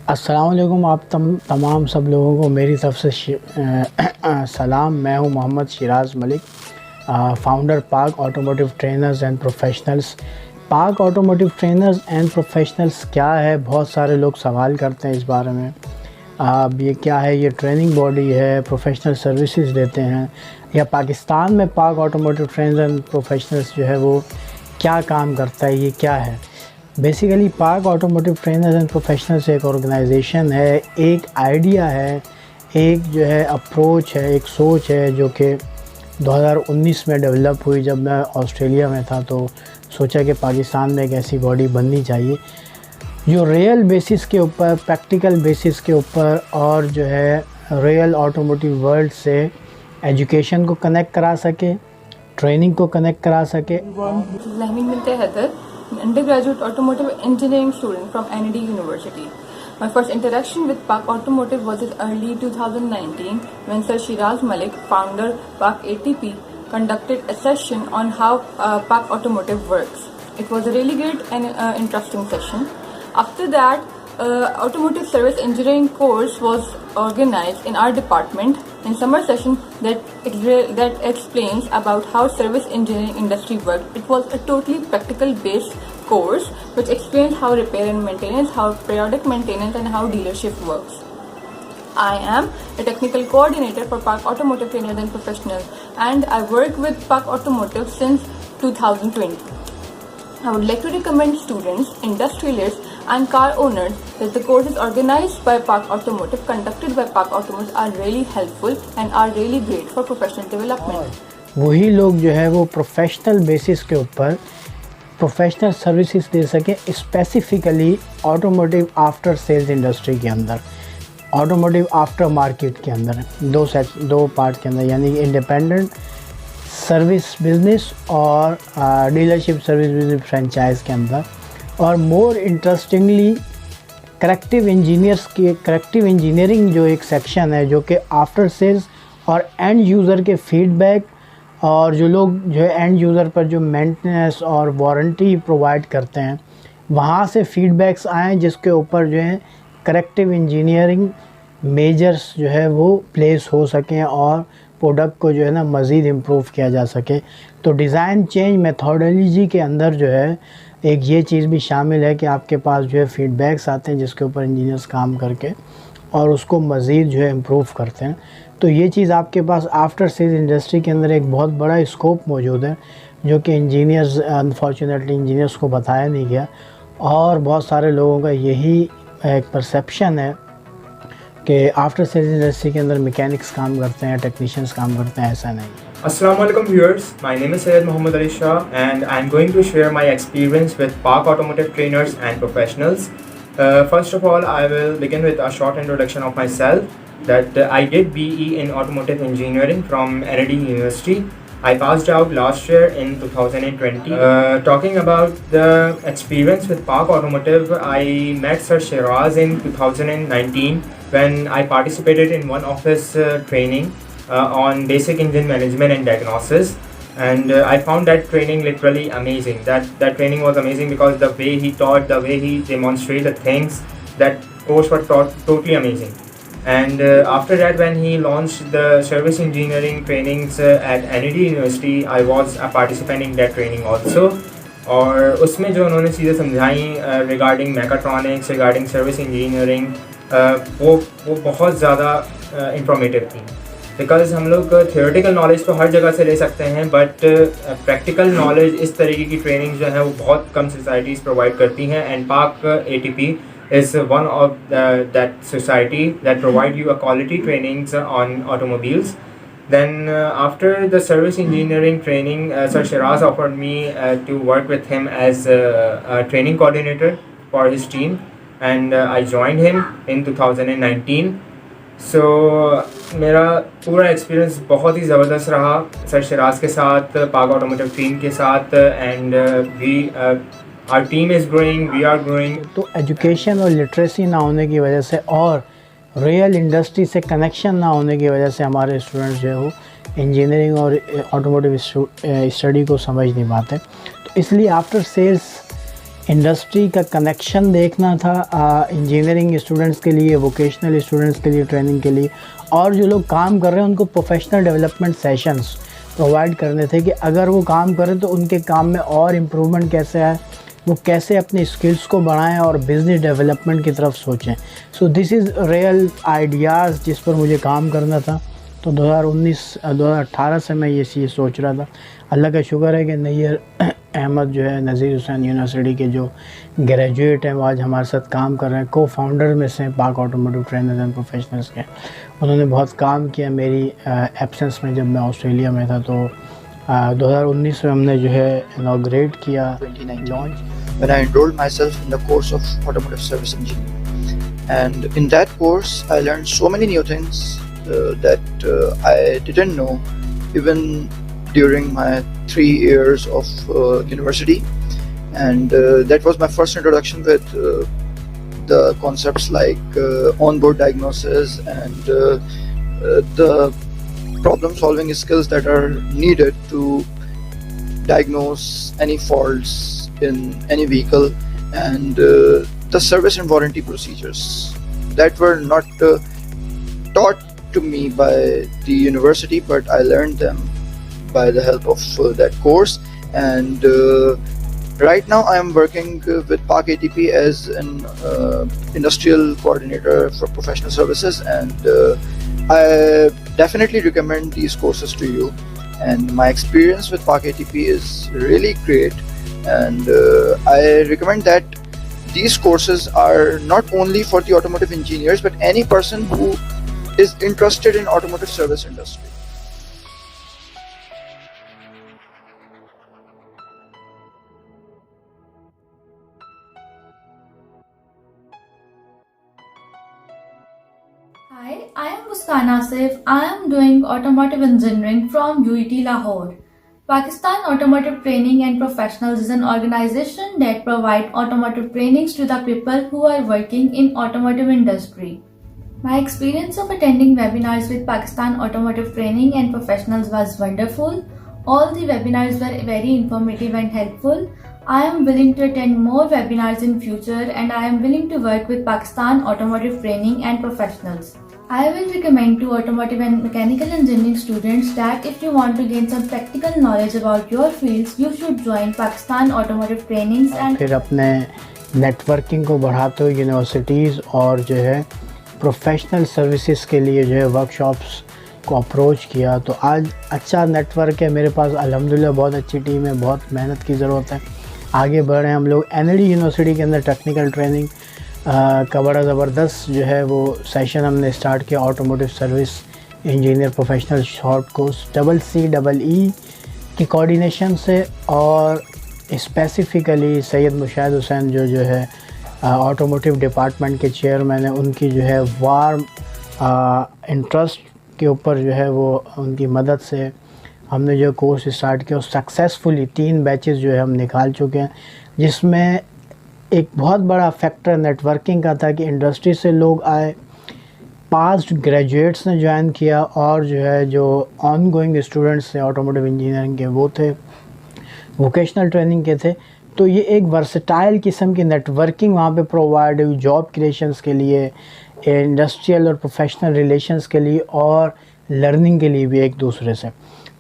अस्सलाम वालेकुम। आप तमाम सब लोगों को मेरी तरफ से सलाम। मैं हूं मोहम्मद शिराज मलिक, फाउंडर पाक ऑटोमोटिव ट्रेनर्स एंड प्रोफेशनल्स। पाक ऑटोमोटिव ट्रेनर्स एंड प्रोफेशनल्स क्या है, बहुत सारे लोग सवाल करते हैं इस बारे में। ये क्या है? ये ट्रेनिंग बॉडी है, प्रोफेशनल सर्विसेज देते हैं, या पाकिस्तान में पाक ऑटोमोटिव ट्रेनर्स एंड प्रोफेशनल्स जो है वो क्या काम करता है, ये क्या है? बेसिकली पाक ऑटोमोटिव ट्रेनर्स एंड प्रोफेशनल्स एक ऑर्गेनाइजेशन है, एक आइडिया है, एक जो है अप्रोच है, एक सोच है जो कि 2019 में डेवलप हुई। जब मैं ऑस्ट्रेलिया में था तो सोचा कि पाकिस्तान में एक ऐसी बॉडी बननी चाहिए जो रियल बेसिस के ऊपर, प्रैक्टिकल बेसिस के ऊपर, और जो है रियल ऑटोमोटिव वर्ल्ड से एजुकेशन को कनेक्ट करा सके, ट्रेनिंग को कनेक्ट करा सके। Undergraduate automotive engineering student from NED University. My first interaction with Pak Automotive was in early 2019 when Sir Shiraz Malik, founder Pak ATP, conducted a session on how Pak Automotive works. It was a really great and interesting session. After that, automotive service engineering course was organized in our department in summer session that explains about how service engineering industry works. It was a totally practical based course which explains how repair and maintenance, how periodic maintenance, and how dealership works. I am a technical coordinator for Pak Automotive Trainers and Professionals, and I work with Pak Automotive since 2020. I would like to recommend students, industrialists, and car owners that the courses organized by Pak Automotive, conducted by Pak Automotive, are really helpful and are really great for professional development. वही लोग जो है वो professional basis के ऊपर professional services दे सकें, specifically automotive after sales industry के अंदर, ऑटोमोटिव आफ्टर मार्केट के अंदर, दो पार्ट के अंदर, यानी इंडिपेंडेंट सर्विस बिजनेस और डीलरशिप सर्विस बिजनेस फ्रेंचाइज के अंदर। और मोर इंटरेस्टिंगली करेक्टिव इंजीनियरिंग जो एक सेक्शन है जो कि आफ्टर सेल्स और एंड यूज़र के फीडबैक, और जो लोग जो है एंड यूज़र पर जो मेंटेनेंस और वारंटी प्रोवाइड करते हैं, वहाँ से फीडबैक्स आएँ जिसके ऊपर जो है करेक्टिव इंजीनियरिंग मेजर्स जो है वो प्लेस हो सकें और प्रोडक्ट को जो है ना मज़ीद इम्प्रूव किया जा सके। तो डिज़ाइन चेंज मेथोडोलॉजी के अंदर जो है एक ये चीज़ भी शामिल है कि आपके पास जो है फीडबैक्स आते हैं जिसके ऊपर इंजीनियर्स काम करके और उसको मज़ीद जो है इम्प्रूव करते हैं। तो ये चीज़ आपके पास आफ्टर सेल्स इंडस्ट्री के अंदर एक बहुत बड़ा स्कोप मौजूद है जो कि इंजीनियर्स, अनफॉर्चुनेटली इंजीनियर्स को बताया नहीं गया, और बहुत सारे लोगों का यही एक परसेप्शन है कि आफ्टर सेल्स इंडस्ट्री के अंदर मैकेनिक्स काम करते हैं, टेक्नीशियंस काम करते हैं। ऐसा नहीं। Assalamu alaikum viewers, my name is Syed Mohammad Ali Shah and I'm going to share my experience with Pak Automotive Trainers and Professionals. First of all, I will begin with a short introduction of myself. That I did BE in Automotive Engineering from NED University. I passed out last year in 2020. Talking about the experience with Pak Automotive, I met Sir Shiraz in 2019 when I participated in one of his training on basic engine management and diagnosis, and I found that training literally amazing. That training was amazing because the way he taught, the way he demonstrated things, that course was totally amazing. And after that, when he launched the service engineering trainings at NED University, I was a participant in that training also. और उसमें जो उन्होंने चीज़ें समझाई regarding mechatronics, regarding service engineering, वो बहुत ज़्यादा informative थी। बिकॉज हम लोग थियोरेटिकल नॉलेज तो हर जगह से ले सकते हैं, बट प्रैक्टिकल नॉलेज इस तरीके की ट्रेनिंग जो है वो बहुत कम सोसाइटीज़ प्रोवाइड करती हैं, एंड पाक ATP is one of that society that provide you a quality trainings on automobiles. Then after the service engineering training, Sir Shiraz offered me to work with him as a training coordinator for his team, and I joined him in 2019. So मेरा पूरा experience बहुत ही ज़बरदस्त रहा sir Siraj के साथ, पाक automotive team के साथ, and our team is growing, we are growing. तो एजुकेशन और लिटरेसी ना होने की वजह से और रियल इंडस्ट्री से कनेक्शन ना होने की वजह से हमारे स्टूडेंट्स जो है वो इंजीनियरिंग और ऑटोमोटिव स्टडी को समझ नहीं पाते। तो इसलिए आफ्टर सेल्स इंडस्ट्री का कनेक्शन देखना था, इंजीनियरिंग स्टूडेंट्स के लिए, वोकेशनल स्टूडेंट्स के लिए, ट्रेनिंग के लिए, और जो लोग काम कर रहे हैं उनको प्रोफेशनल डेवलपमेंट सेशंस प्रोवाइड करने थे कि अगर वो काम करें तो उनके काम में और इम्प्रूवमेंट कैसे आए, वो कैसे अपनी स्किल्स को बढ़ाएं और बिज़नेस डेवलपमेंट की तरफ सोचें। So this is real ideas जिस पर मुझे काम करना था। तो 2018 से मैं ये चीज़ सोच रहा था। अल्लाह का शुक्र है कि नैयर अहमद जो है नज़ीर हुसैन यूनिवर्सिटी के जो ग्रेजुएट हैं वो आज हमारे साथ काम कर रहे हैं, को फाउंडर में से पाक ऑटोमोटिव ट्रेनर्स एंड प्रोफेशनल्स के। उन्होंने बहुत काम किया मेरी एब्सेंस में जब मैं ऑस्ट्रेलिया में था। तो 2019 में हमने जो है इनॉग्रेट किया 2019 launch when I enrolled myself in the course of automotive service engineering, and in that course I learned so many new things that I didn't know even during my 3 years of university, and that was my first introduction with the concepts like onboard diagnosis and the problem solving skills that are needed to diagnose any faults in any vehicle, and the service and warranty procedures that were not taught to me by the university, but I learned them by the help of that course. And right now I am working with Park ATP as an industrial coordinator for professional services, and I definitely recommend these courses to you. And my experience with Park ATP is really great, and I recommend that these courses are not only for the automotive engineers but any person who is interested in automotive service industry. Hi, I am Muskan Asif. I am doing automotive engineering from UET Lahore. Pakistan Automotive Training and Professionals is an organization that provides automotive trainings to the people who are working in automotive industry. My experience of attending webinars with Pakistan Automotive Training and Professionals was wonderful. All the webinars were very informative and helpful. I am willing to attend more webinars in future, and I am willing to work with Pakistan Automotive Training and Professionals. I will recommend to automotive and mechanical engineering students that if you want to gain some practical knowledge about your fields, you should join Pakistan Automotive Trainings and फिर अपने networking को बढ़ाते हुए universities और जो है professional services के लिए जो है वर्कशॉप्स को अप्रोच किया। तो आज अच्छा नेटवर्क है मेरे पास, अल्हम्दुलिल्लाह बहुत अच्छी टीम है, बहुत मेहनत की ज़रूरत है। आगे बढ़ रहे हैं हम लोग। एनडी यूनिवर्सिटी के अंदर टेक्निकल ट्रेनिंग का बड़ा ज़बरदस्त जो है वो सेशन हमने स्टार्ट किया, automotive service engineer professional short course CCEE की कोऑर्डिनेशन से, और स्पेसिफ़िकली सैयद मुशाहिद हुसैन जो है ऑटोमोटिव डिपार्टमेंट के चेयरमैन है, उनकी जो है वार्म इंटरेस्ट के ऊपर जो है वो उनकी मदद से हमने जो कोर्स स्टार्ट किया, सक्सेसफुली 3 बैचेस जो है हम निकाल चुके हैं, जिसमें एक बहुत बड़ा फैक्टर नेटवर्किंग का था कि इंडस्ट्री से लोग आए, पास्ट ग्रेजुएट्स ने ज्वाइन किया, और जो है जो ऑन गोइंग स्टूडेंट्स थे ऑटोमोटिव इंजीनियरिंग के वो थे, वोकेशनल ट्रेनिंग के थे। तो ये एक वर्सेटाइल किस्म की नेटवर्किंग वहाँ पे प्रोवाइड हुई, जॉब क्रिएशंस के लिए, इंडस्ट्रियल और प्रोफेशनल रिलेशंस के लिए, और लर्निंग के लिए भी एक दूसरे से।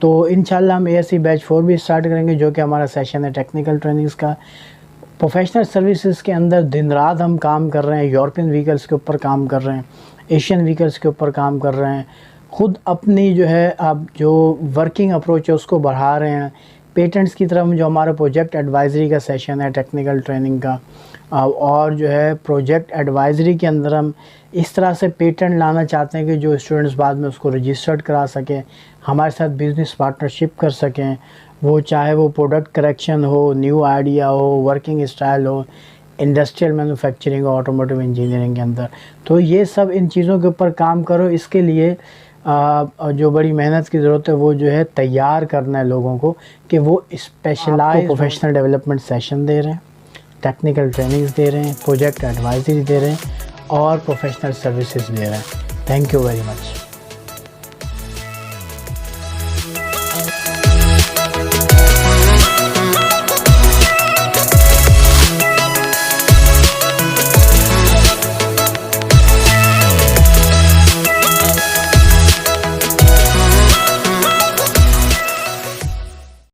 तो इंशाल्लाह हम ASE बैच 4 भी स्टार्ट करेंगे, जो कि हमारा सेशन है टेक्निकल ट्रेनिंग्स का। प्रोफेशनल सर्विसेज के अंदर दिन रात हम काम कर रहे हैं, यूरोपियन व्हीकल्स के ऊपर काम कर रहे हैं, एशियन व्हीकल्स के ऊपर काम कर रहे हैं, ख़ुद अपनी जो है अब जो वर्किंग अप्रोच है उसको बढ़ा रहे हैं। पेटेंट्स की तरफ जो हमारा प्रोजेक्ट एडवाइज़री का सेशन है टेक्निकल ट्रेनिंग का, और जो है प्रोजेक्ट एडवाइज़री के अंदर हम इस तरह से पेटेंट लाना चाहते हैं कि जो स्टूडेंट्स बाद में उसको रजिस्टर्ड करा सकें, हमारे साथ बिज़नेस पार्टनरशिप कर सकें, वो चाहे वो प्रोडक्ट करेक्शन हो, न्यू आइडिया हो, वर्किंग स्टाइल हो, इंडस्ट्रियल मैन्युफैक्चरिंग और ऑटोमोटिव इंजीनियरिंग के अंदर। तो ये सब इन चीज़ों के ऊपर काम करो। इसके लिए जो बड़ी मेहनत की ज़रूरत है वो जो है तैयार करना है लोगों को कि वो स्पेशलाइज प्रोफेशनल डेवलपमेंट सेशन दे रहे हैं, टेक्निकल ट्रेनिंग्स दे रहे हैं, प्रोजेक्ट एडवाइजरी दे रहे हैं, और प्रोफेशनल सर्विसेज दे रहे हैं। Thank you very much.